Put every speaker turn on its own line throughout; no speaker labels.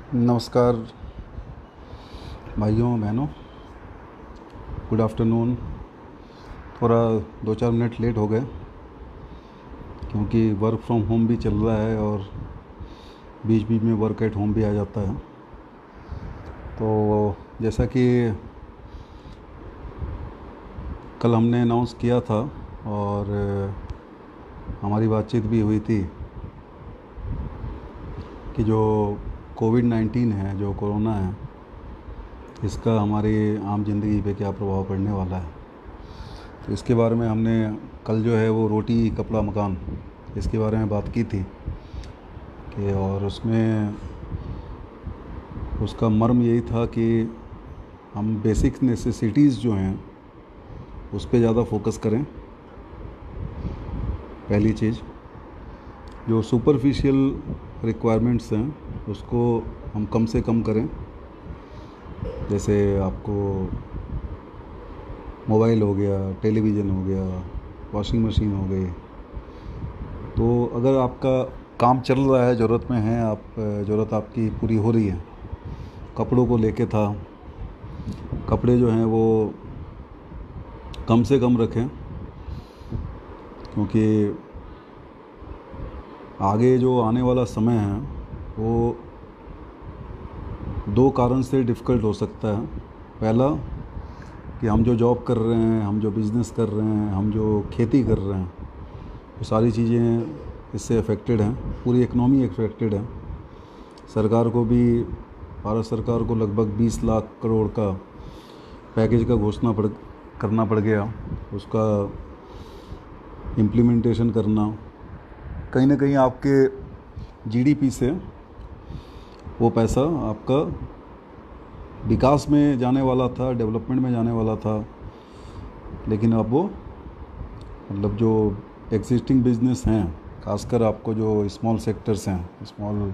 नमस्कार भाइयों बहनों, गुड आफ्टरनून। थोड़ा 2-4 मिनट लेट हो गए क्योंकि वर्क फ्रॉम होम भी चल रहा है और बीच बीच में वर्क एट होम भी आ जाता है। तो जैसा कि कल हमने अनाउंस किया था और हमारी बातचीत भी हुई थी कि जो कोविड-19 है, जो कोरोना है, इसका हमारी आम ज़िंदगी पे क्या प्रभाव पड़ने वाला है। तो इसके बारे में हमने कल जो है वो रोटी कपड़ा मकान, इसके बारे में बात की थी कि और उसमें उसका मर्म यही था कि हम बेसिक नेसेसिटीज़ जो हैं उस पे ज़्यादा फोकस करें। पहली चीज़, जो सुपरफिशियल रिक्वायरमेंट्स हैं उसको हम कम से कम करें। जैसे आपको मोबाइल हो गया, टेलीविज़न हो गया, वॉशिंग मशीन हो गई। तो अगर आपका काम चल रहा है, ज़रूरत में है, आप ज़रूरत आपकी पूरी हो रही है। कपड़ों को लेके था, कपड़े जो हैं वो कम से कम रखें क्योंकि आगे जो आने वाला समय है वो 2 कारण से डिफ़िकल्ट हो सकता है। पहला कि हम जो जॉब कर रहे हैं, हम जो बिज़नेस कर रहे हैं, हम जो खेती कर रहे हैं, वो सारी चीज़ें इससे अफेक्टेड हैं। पूरी इकनॉमी अफेक्टेड है। सरकार को भी, भारत सरकार को लगभग 20 लाख करोड़ का पैकेज का करना पड़ गया। उसका इम्प्लीमेंटेशन करना, कहीं ना कहीं आपके जीडीपी से वो पैसा आपका विकास में जाने वाला था, डेवलपमेंट में जाने वाला था, लेकिन अब वो मतलब जो एग्जिस्टिंग बिजनेस हैं, खासकर आपको जो स्मॉल सेक्टर्स हैं, स्मॉल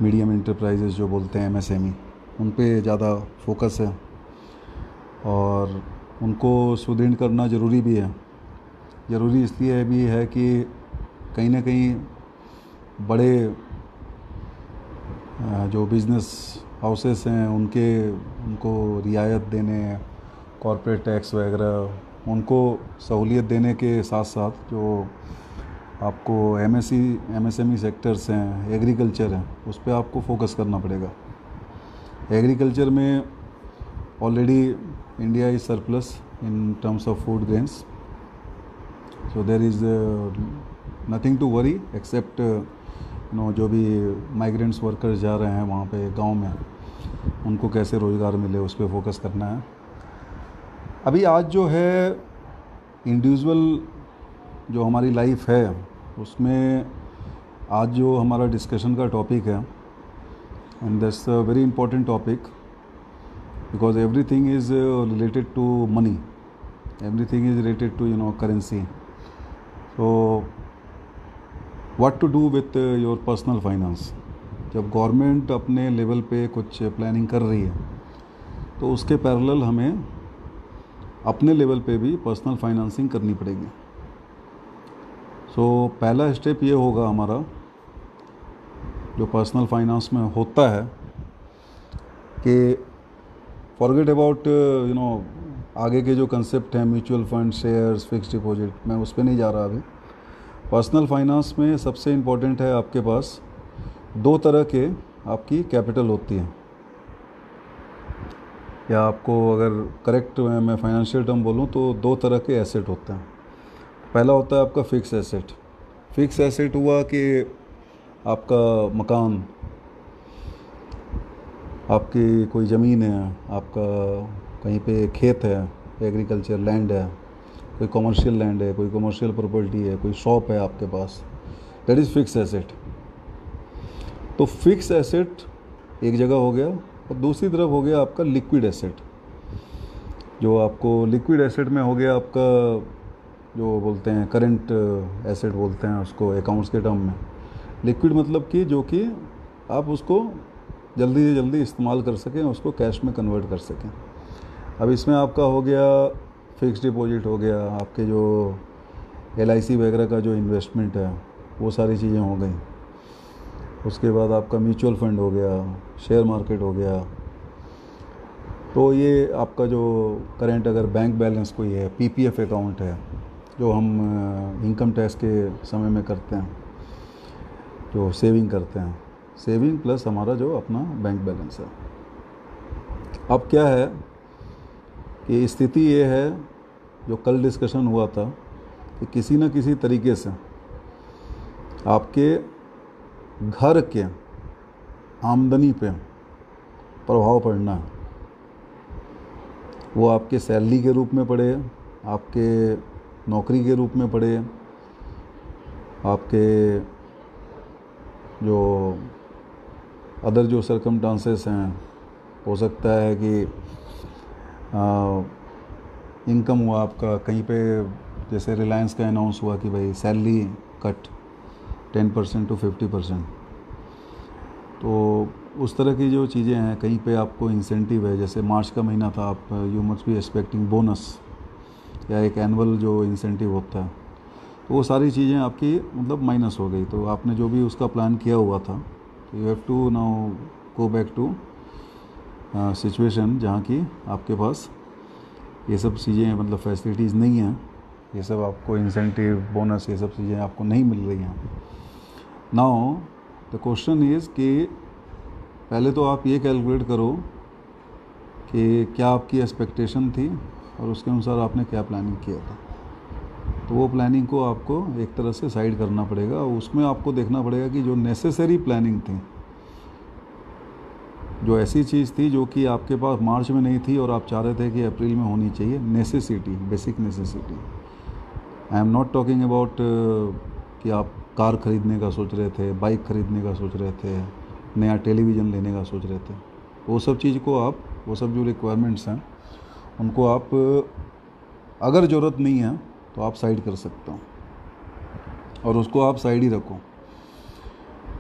मीडियम इंटरप्राइजेस जो बोलते हैं, एमएसएमई, उन पे ज़्यादा फोकस है और उनको सुदृढ़ करना ज़रूरी भी है। ज़रूरी इसलिए भी है कि कहीं ना कहीं बड़े जो बिज़नेस हाउसेस हैं उनको रियायत देने, कॉरपोरेट टैक्स वगैरह, उनको सहूलियत देने के साथ साथ जो आपको एमएसएमई सेक्टर्स हैं, एग्रीकल्चर है, उस पर आपको फोकस करना पड़ेगा। एग्रीकल्चर में already India is surplus in terms of food grains, so there is nothing to worry except जो भी माइग्रेंट्स वर्कर्स जा रहे हैं वहाँ पे गांव में, उनको कैसे रोज़गार मिले, उस पर फोकस करना है। अभी आज जो है इंडिविजुअल जो हमारी लाइफ है उसमें आज जो हमारा डिस्कशन का टॉपिक है, and that's a very important topic because everything is related to money, everything is related to currency. So what to do with your personal finance. जब गवर्नमेंट अपने लेवल पे कुछ प्लानिंग कर रही है तो उसके पैरेलल हमें अपने लेवल पे भी पर्सनल फाइनेंसिंग करनी पड़ेगी। सो पहला स्टेप ये होगा हमारा, जो पर्सनल फाइनेंस में होता है, कि फॉरगेट अबाउट आगे के जो कंसेप्ट हैं, mutual fund, shares, fix deposit, मैं उस पर नहीं जा रहा अभी। पर्सनल फाइनेंस में सबसे इम्पोर्टेंट है आपके पास 2 तरह के आपकी कैपिटल होती है, या आपको अगर करेक्ट मैं फाइनेंशियल टर्म बोलूँ तो 2 तरह के एसेट होते हैं। पहला होता है आपका फ़िक्स एसेट। फ़िक्स एसेट हुआ कि आपका मकान, आपकी कोई ज़मीन है, आपका कहीं पे खेत है, एग्रीकल्चर लैंड है, कोई कमर्शियल लैंड है, कोई कमर्शियल प्रॉपर्टी है, कोई शॉप है आपके पास, दैट इज़ फिक्स एसेट। तो फिक्स एसेट एक जगह हो गया, और दूसरी तरफ हो गया आपका लिक्विड एसेट। जो आपको लिक्विड एसेट में हो गया आपका, जो बोलते हैं करंट एसेट बोलते हैं उसको अकाउंट्स के टर्म में। लिक्विड मतलब कि जो कि आप उसको जल्दी से जल्दी इस्तेमाल कर सकें, उसको कैश में कन्वर्ट कर सकें। अब इसमें आपका हो गया फिक्स डिपॉजिट, हो गया आपके जो LIC वगैरह का जो इन्वेस्टमेंट है, वो सारी चीज़ें हो गई। उसके बाद आपका म्यूचुअल फंड हो गया, शेयर मार्केट हो गया। तो ये आपका जो करेंट अगर बैंक बैलेंस कोई है, पीपीएफ अकाउंट है जो हम इनकम टैक्स के समय में करते हैं, जो सेविंग करते हैं, सेविंग प्लस हमारा जो अपना बैंक बैलेंस है। अब क्या है कि स्थिति ये है जो कल डिस्कशन हुआ था कि किसी न किसी तरीके से आपके घर के आमदनी पे प्रभाव पड़ना है। वो आपके सैलरी के रूप में पड़े, आपके नौकरी के रूप में पड़े, आपके जो अदर जो सर्कमस्टांसेस हैं, हो सकता है कि इनकम हुआ आपका कहीं पे, जैसे रिलायंस का अनाउंस हुआ कि भाई सैलरी कट 10% टू 50%। तो उस तरह की जो चीज़ें हैं, कहीं पे आपको इंसेंटिव है, जैसे मार्च का महीना था, आप you must be expecting bonus या एक एनुअल जो इंसेंटिव होता है, तो वो सारी चीज़ें आपकी मतलब माइनस हो गई। तो आपने जो भी उसका प्लान किया हुआ था, तो you have to now go back to situation जहाँ की आपके पास ये सब चीज़ें मतलब फैसिलिटीज़ नहीं हैं, ये सब आपको इंसेंटिव बोनस ये सब चीज़ें आपको नहीं मिल रही हैं। नाउ द क्वेश्चन इज़ कि पहले तो आप ये कैलकुलेट करो कि क्या आपकी एक्सपेक्टेशन थी और उसके अनुसार आपने क्या प्लानिंग किया था। तो वो प्लानिंग को आपको एक तरह से साइड करना पड़ेगा, उसमें आपको देखना पड़ेगा कि जो नेसेसरी प्लानिंग थी, जो ऐसी चीज़ थी जो कि आपके पास मार्च में नहीं थी और आप चाह रहे थे कि अप्रैल में होनी चाहिए, necessity, basic necessity. I am not talking about कि आप कार ख़रीदने का सोच रहे थे, बाइक ख़रीदने का सोच रहे थे, नया टेलीविज़न लेने का सोच रहे थे। वो सब चीज़ को आप, वो सब जो रिक्वायरमेंट्स हैं उनको आप अगर ज़रूरत नहीं है तो आप साइड कर सकते हो और उसको आप साइड ही रखो,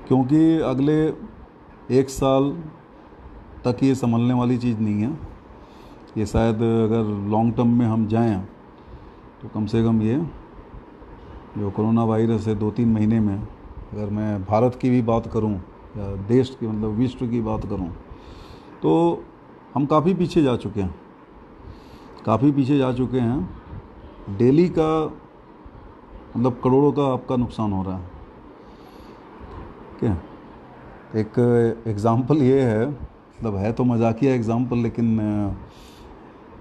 क्योंकि अगले 1 साल तक ये संभलने वाली चीज़ नहीं है। ये शायद अगर लॉन्ग टर्म में हम जाएं तो कम से कम ये जो कोरोना वायरस है 2-3 महीने में, अगर मैं भारत की भी बात करूं या देश की मतलब विश्व की बात करूं, तो हम काफ़ी पीछे जा चुके हैं, काफ़ी पीछे जा चुके हैं। डेली का मतलब करोड़ों का आपका नुकसान हो रहा है। क्या एक एग्ज़ाम्पल ये है, मतलब है तो मजाकिया एग्ज़ाम्पल, लेकिन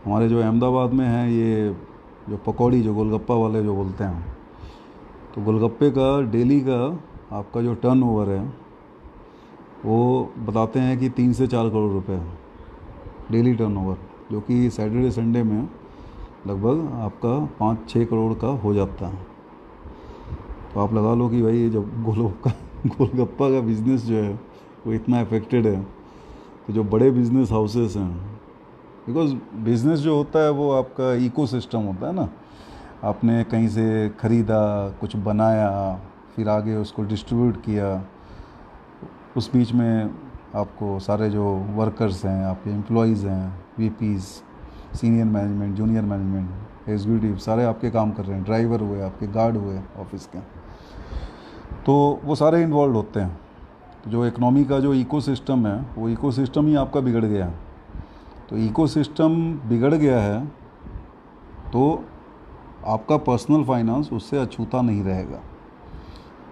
हमारे जो अहमदाबाद में है ये जो पकौड़ी, जो गोलगप्पा वाले जो बोलते हैं, तो गोलगप्पे का डेली का आपका जो टर्नओवर है वो बताते हैं कि 3 से 4 करोड़ रुपए डेली टर्नओवर, जो कि सैटरडे संडे में लगभग आपका 5-6 करोड़ का हो जाता है। तो आप लगा लो कि भाई ये जब गोलगप्पा का बिज़नेस जो है वो इतना अफेक्टेड है, तो जो बड़े बिज़नेस हाउसेस हैं, बिकॉज बिज़नेस जो होता है वो आपका इकोसिस्टम होता है ना, आपने कहीं से ख़रीदा, कुछ बनाया, फिर आगे उसको डिस्ट्रीब्यूट किया, उस बीच में आपको सारे जो वर्कर्स हैं, आपके एम्प्लॉयज़ हैं, VPs, senior management, junior management, executive, सारे आपके काम कर रहे हैं, ड्राइवर हुए, आपके गार्ड हुए ऑफिस के, तो वो सारे इन्वॉल्व होते हैं। तो जो इकोनॉमी का जो इकोसिस्टम है वो इकोसिस्टम ही आपका बिगड़ गया है। तो इकोसिस्टम बिगड़ गया है तो आपका पर्सनल फाइनेंस उससे अछूता नहीं रहेगा।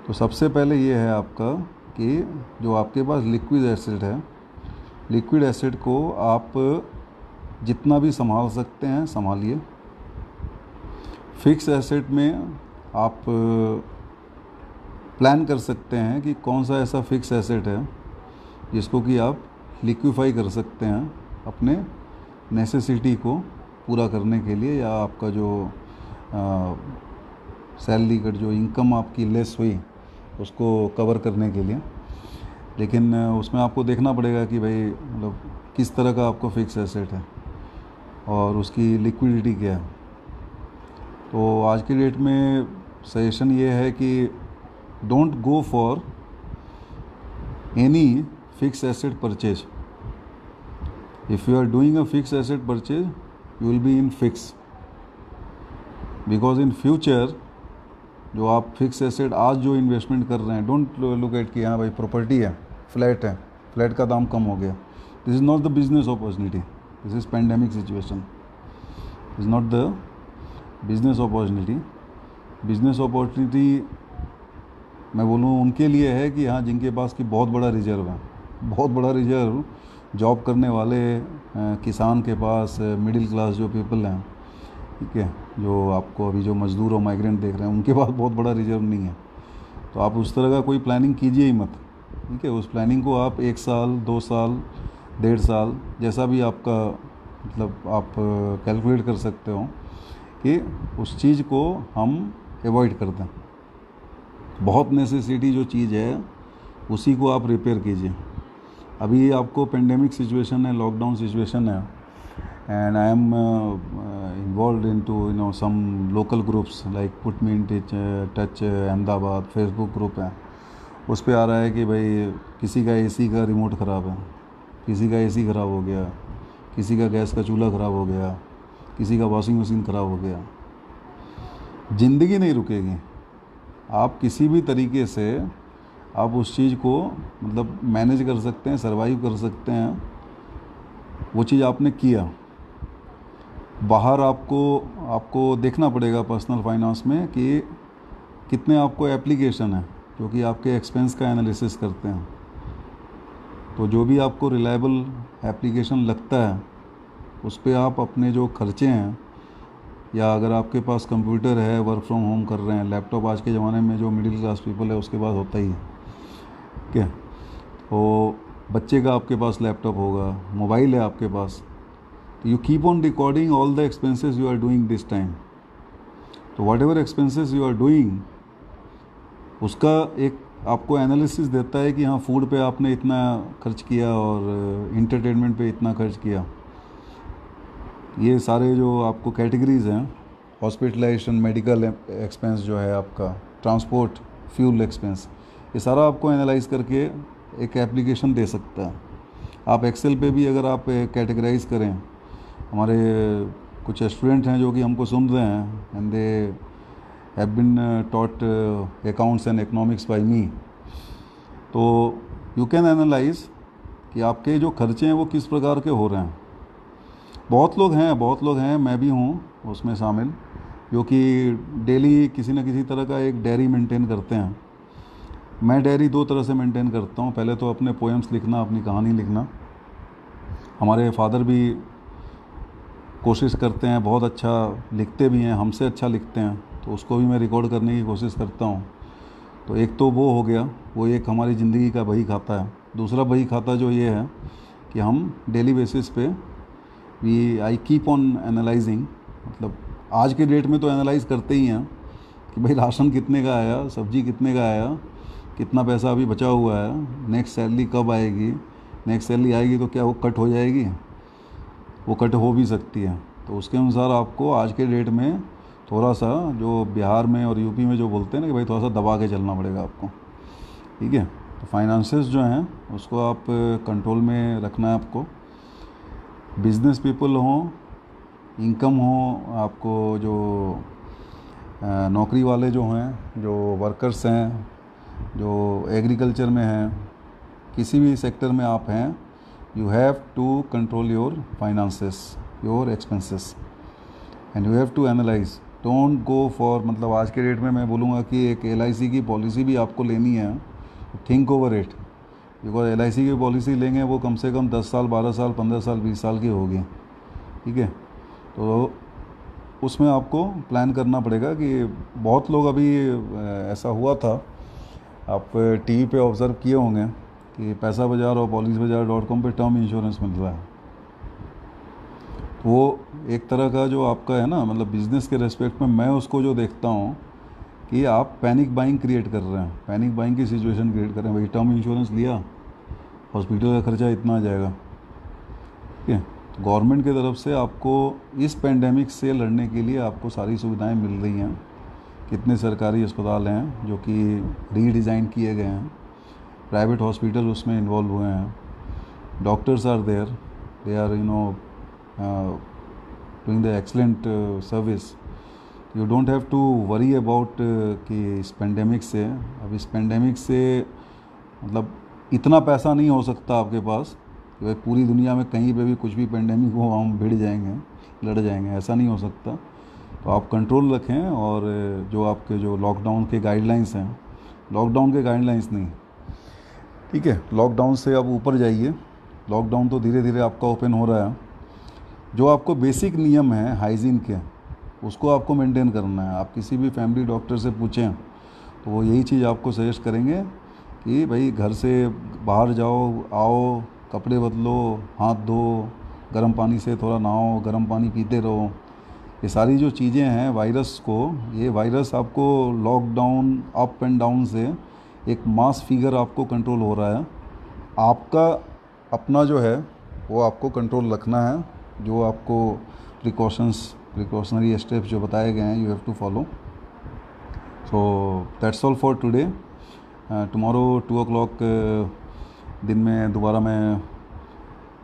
तो सबसे पहले ये है आपका कि जो आपके पास लिक्विड एसेट है, लिक्विड एसेट को आप जितना भी संभाल सकते हैं संभालिए। फिक्स एसेट में आप प्लान कर सकते हैं कि कौन सा ऐसा फिक्स एसेट है जिसको कि आप लिक्विफाई कर सकते हैं अपने नेसेसिटी को पूरा करने के लिए, या आपका जो सैलरी का जो इनकम आपकी लेस हुई उसको कवर करने के लिए। लेकिन उसमें आपको देखना पड़ेगा कि भाई मतलब किस तरह का आपको फिक्स एसेट है और उसकी लिक्विडिटी क्या है। तो आज की डेट में सजेशन ये है कि don't go for any fix asset purchase. If you are doing a fix asset purchase you will be in fix, because in future जो आप फिक्स एसेट आज जो इन्वेस्टमेंट कर रहे हैं, डोंट लुक एट कि हाँ भाई प्रॉपर्टी है, फ्लैट का दाम कम हो गया। This is not the business opportunity, this is pandemic situation, is not the business opportunity. Business opportunity मैं बोलूँ उनके लिए है कि हाँ जिनके पास की बहुत बड़ा रिजर्व है, बहुत बड़ा रिजर्व, जॉब करने वाले किसान के पास, मिडिल क्लास जो पीपल हैं, ठीक है, जो आपको अभी जो मज़दूर और माइग्रेंट देख रहे हैं उनके पास बहुत बड़ा रिजर्व नहीं है। तो आप उस तरह का कोई प्लानिंग कीजिए ही मत, ठीक है। उस प्लानिंग को आप 1 साल 2 साल 1.5 साल जैसा भी आपका मतलब आप कैलकुलेट कर सकते हो कि उस चीज़ को हम अवॉइड कर दें। बहुत नेसेसिटी जो चीज़ है उसी को आप रिपेयर कीजिए। अभी आपको पेंडेमिक सिचुएशन है, लॉकडाउन सिचुएशन है, and I am involve in to some local groups like put me in touch Ahmedabad, Facebook group है, उस पे आ रहा है कि भाई किसी का एसी का रिमोट ख़राब है, किसी का एसी ख़राब हो गया, किसी का गैस का चूल्हा ख़राब हो गया, किसी का वॉशिंग मशीन ख़राब हो गया। ज़िंदगी नहीं रुकेगी। आप किसी भी तरीके से आप उस चीज़ को मतलब मैनेज कर सकते हैं, सर्वाइव कर सकते हैं, वो चीज़ आपने किया। बाहर आपको देखना पड़ेगा पर्सनल फाइनेंस में कि कितने आपको एप्लीकेशन है जो कि आपके एक्सपेंस का एनालिसिस करते हैं। तो जो भी आपको रिलायबल एप्लीकेशन लगता है उस पर आप अपने जो खर्चे हैं, या अगर आपके पास कंप्यूटर है, वर्क फ्रॉम होम कर रहे हैं, लैपटॉप आज के ज़माने में जो मिडिल क्लास पीपल है उसके पास होता ही है, ठीक है। तो बच्चे का आपके पास लैपटॉप होगा, मोबाइल है आपके पास, तो you keep on recording all the expenses you are doing this time. तो whatever expenses you are doing उसका एक आपको एनालिसिस देता है कि हाँ फूड पे आपने इतना खर्च किया और इंटरटेनमेंट पे इतना खर्च किया। ये सारे जो आपको कैटेगरीज़ हैं, हॉस्पिटलाइजेशन, मेडिकल एक्सपेंस जो है आपका, ट्रांसपोर्ट, फ्यूल एक्सपेंस, ये सारा आपको एनालाइज करके एक एप्लीकेशन दे सकता है। आप एक्सेल पे भी अगर आप कैटेगराइज करें, हमारे कुछ स्टूडेंट हैं जो कि हमको सुन रहे हैं, and they have been taught accounts and economics by me, तो यू कैन एनालाइज कि आपके जो खर्चे हैं वो किस प्रकार के हो रहे हैं। बहुत लोग हैं, मैं भी हूँ उसमें शामिल, जो कि डेली किसी न किसी तरह का एक डायरी मेंटेन करते हैं। मैं डायरी 2 तरह से मेंटेन करता हूँ। पहले तो अपने पोएम्स लिखना, अपनी कहानी लिखना। हमारे फादर भी कोशिश करते हैं, बहुत अच्छा लिखते भी हैं, हमसे अच्छा लिखते हैं, तो उसको भी मैं रिकॉर्ड करने की कोशिश करता हूँ। तो एक तो वो हो गया, वो एक हमारी ज़िंदगी का बही खाता है। दूसरा बही खाता जो ये है कि हम डेली बेसिस पे आई कीप ऑन एनालाइजिंग, मतलब आज के डेट में तो एनालाइज करते ही हैं कि भाई राशन कितने का आया, सब्जी कितने का आया, कितना पैसा अभी बचा हुआ है, नेक्स्ट सैलरी कब आएगी, नेक्स्ट सैलरी आएगी तो क्या वो कट हो जाएगी, वो कट हो भी सकती है। तो उसके अनुसार आपको आज के डेट में थोड़ा सा जो बिहार में और यूपी में जो बोलते हैं ना कि भाई थोड़ा सा दबा के चलना पड़ेगा आपको, ठीक है। तो फाइनेंसेस जो हैं उसको आप कंट्रोल में रखना है आपको। बिजनेस पीपल हों, इनकम हो, आपको जो नौकरी वाले जो हैं, जो वर्कर्स हैं, जो एग्रीकल्चर में हैं, किसी भी सेक्टर में आप हैं, you have to control your finances, your expenses, and you have to analyse. Don't go for, मतलब आज के डेट में मैं बोलूँगा कि एक LIC की पॉलिसी भी आपको लेनी है, think over it, because LIC की पॉलिसी लेंगे वो कम से कम 10 साल 12 साल 15 साल 20 साल की होगी, ठीक है। तो उसमें आपको प्लान करना पड़ेगा कि बहुत लोग अभी ऐसा हुआ था, आप टीवी पे ऑब्ज़र्व किए होंगे कि पैसा बाज़ार और policybazaar.com पे टर्म इंश्योरेंस मिल रहा है। तो वो एक तरह का जो आपका है ना, मतलब बिज़नेस के रेस्पेक्ट में मैं उसको जो देखता हूँ कि आप पैनिक बाइंग क्रिएट कर रहे हैं, पैनिक बाइंग की सिचुएशन क्रिएट कर रहे हैं। भाई टर्म इंश्योरेंस लिया, हॉस्पिटल का खर्चा इतना आ जाएगा, ठीक है। तो गवर्नमेंट की तरफ से आपको इस पेंडेमिक से लड़ने के लिए आपको सारी सुविधाएं मिल रही हैं। कितने सरकारी अस्पताल हैं जो कि रीडिज़ाइन किए गए हैं, प्राइवेट हॉस्पिटल उसमें इन्वॉल्व हुए हैं, doctors are there, they are doing the excellent service. You don't have to worry about कि इस पेंडेमिक से, अब इस पेंडेमिक से मतलब इतना पैसा नहीं हो सकता आपके पास कि भाई पूरी दुनिया में कहीं पे भी कुछ भी पेंडेमिक हो हम भिड़ जाएंगे, लड़ जाएंगे, ऐसा नहीं हो सकता। तो आप कंट्रोल रखें, और जो आपके जो लॉकडाउन के गाइडलाइंस हैं, लॉकडाउन के गाइडलाइंस नहीं, ठीक है, लॉकडाउन से आप ऊपर जाइए। लॉकडाउन तो धीरे धीरे आपका ओपन हो रहा है। जो आपको बेसिक नियम हैं हाइजीन के, उसको आपको मेंटेन करना है। आप किसी भी फैमिली डॉक्टर से पूछें तो वो यही चीज़ आपको सजेस्ट करेंगे कि भाई घर से बाहर जाओ, आओ, कपड़े बदलो, हाथ धो, गर्म पानी से थोड़ा नहाओ, गर्म पानी पीते रहो। ये सारी जो चीज़ें हैं वायरस को, ये वायरस आपको लॉकडाउन अप एंड डाउन से एक मास फिगर आपको कंट्रोल हो रहा है। आपका अपना जो है वो आपको कंट्रोल रखना है। जो आपको प्रिकॉशनरी स्टेप्स जो बताए गए हैं, you have to follow. So that's all for today. Tomorrow 2 o'clock दिन में दोबारा मैं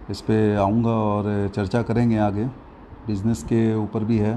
इस पे आऊँगा और चर्चा करेंगे आगे। बिज़नेस के ऊपर भी है,